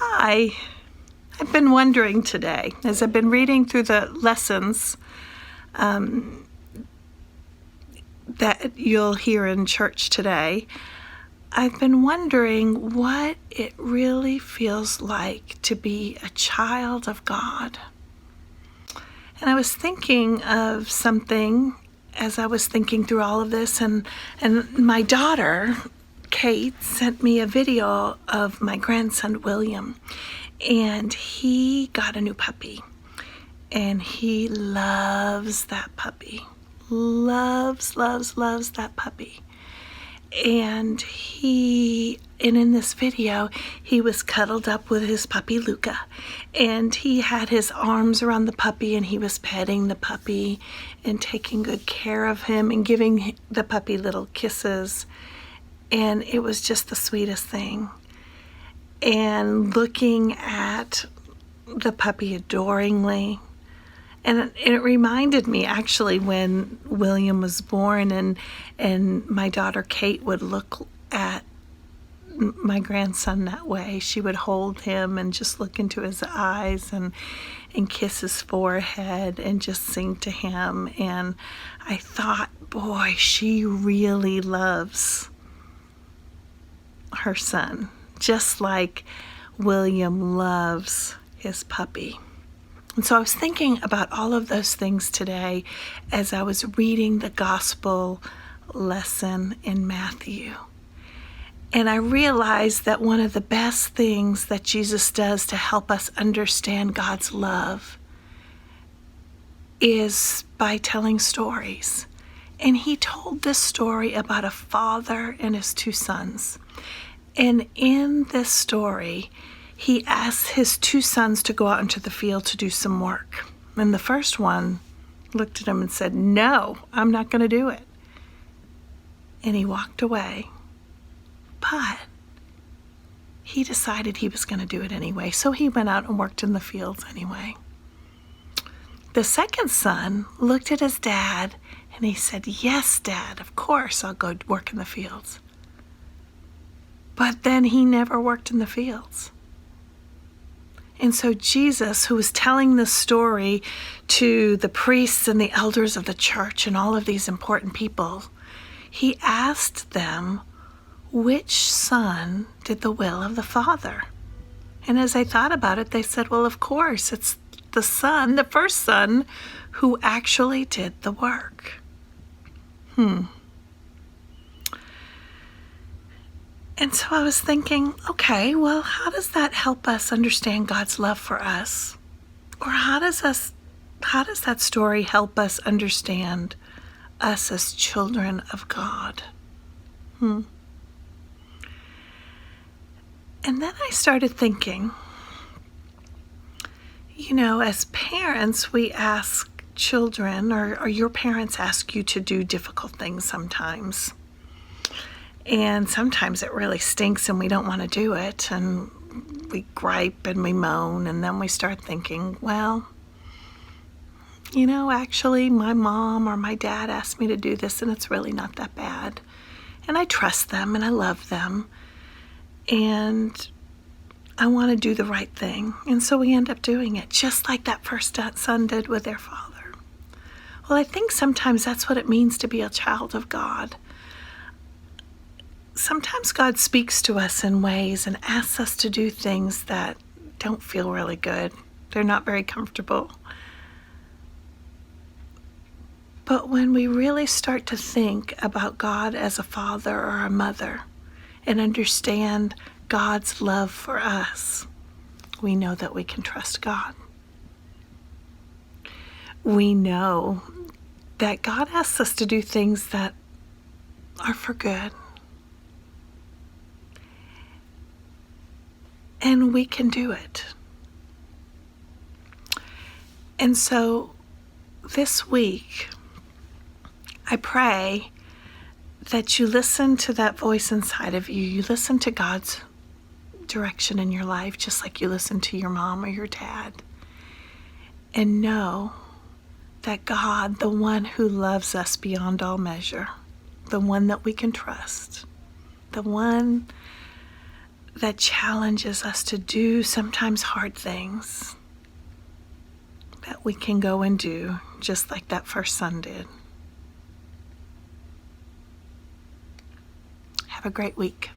Hi. I've been wondering today, as I've been reading through the lessons that you'll hear in church today, I've been wondering what it really feels like to be a child of God. And I was thinking of something as I was thinking through all of this, and my daughter, Kate, sent me a video of my grandson, William, and he got a new puppy, and he loves that puppy. Loves that puppy. And in this video, he was cuddled up with his puppy, Luca, and he had his arms around the puppy, and he was petting the puppy and taking good care of him and giving the puppy little kisses. And it was just the sweetest thing. And looking at the puppy adoringly. And it reminded me actually when William was born, and my daughter Kate would look at my grandson that way. She would hold him and just look into his eyes and kiss his forehead and just sing to him. And I thought, boy, she really loves her son, just like William loves his puppy. And so I was thinking about all of those things today as I was reading the gospel lesson in Matthew. And I realized that one of the best things that Jesus does to help us understand God's love is by telling stories. And he told this story about a father and his two sons. And in this story, he asked his two sons to go out into the field to do some work. And the first one looked at him and said, "No, I'm not going to do it." And he walked away. But he decided he was going to do it anyway. So he went out and worked in the fields anyway. The second son looked at his dad and he said, "Yes, Dad, of course I'll go work in the fields." But then he never worked in the fields. And so Jesus, who was telling this story to the priests and the elders of the church and all of these important people, he asked them, which son did the will of the Father? And as I thought about it, they said, well, of course, it's the son, the first son, who actually did the work. And so I was thinking, okay, well, how does that help us understand God's love for us? Or how does that story help us understand us as children of God? And then I started thinking, as parents, we ask children, or your parents ask you to do difficult things sometimes. And sometimes it really stinks and we don't want to do it, and we gripe and we moan, and then we start thinking, well, actually my mom or my dad asked me to do this and it's really not that bad. And I trust them and I love them and I want to do the right thing. And so we end up doing it, just like that first son did with their father. Well, I think sometimes that's what it means to be a child of God. Sometimes God speaks to us in ways and asks us to do things that don't feel really good. They're not very comfortable. But when we really start to think about God as a father or a mother and understand God's love for us, we know that we can trust God. We know that God asks us to do things that are for good. And we can do it. And so this week, I pray that you listen to that voice inside of you. You listen to God's direction in your life, just like you listen to your mom or your dad. And know that God, the one who loves us beyond all measure, the one that we can trust, the one that challenges us to do sometimes hard things that we can go and do, just like that first son did. Have a great week.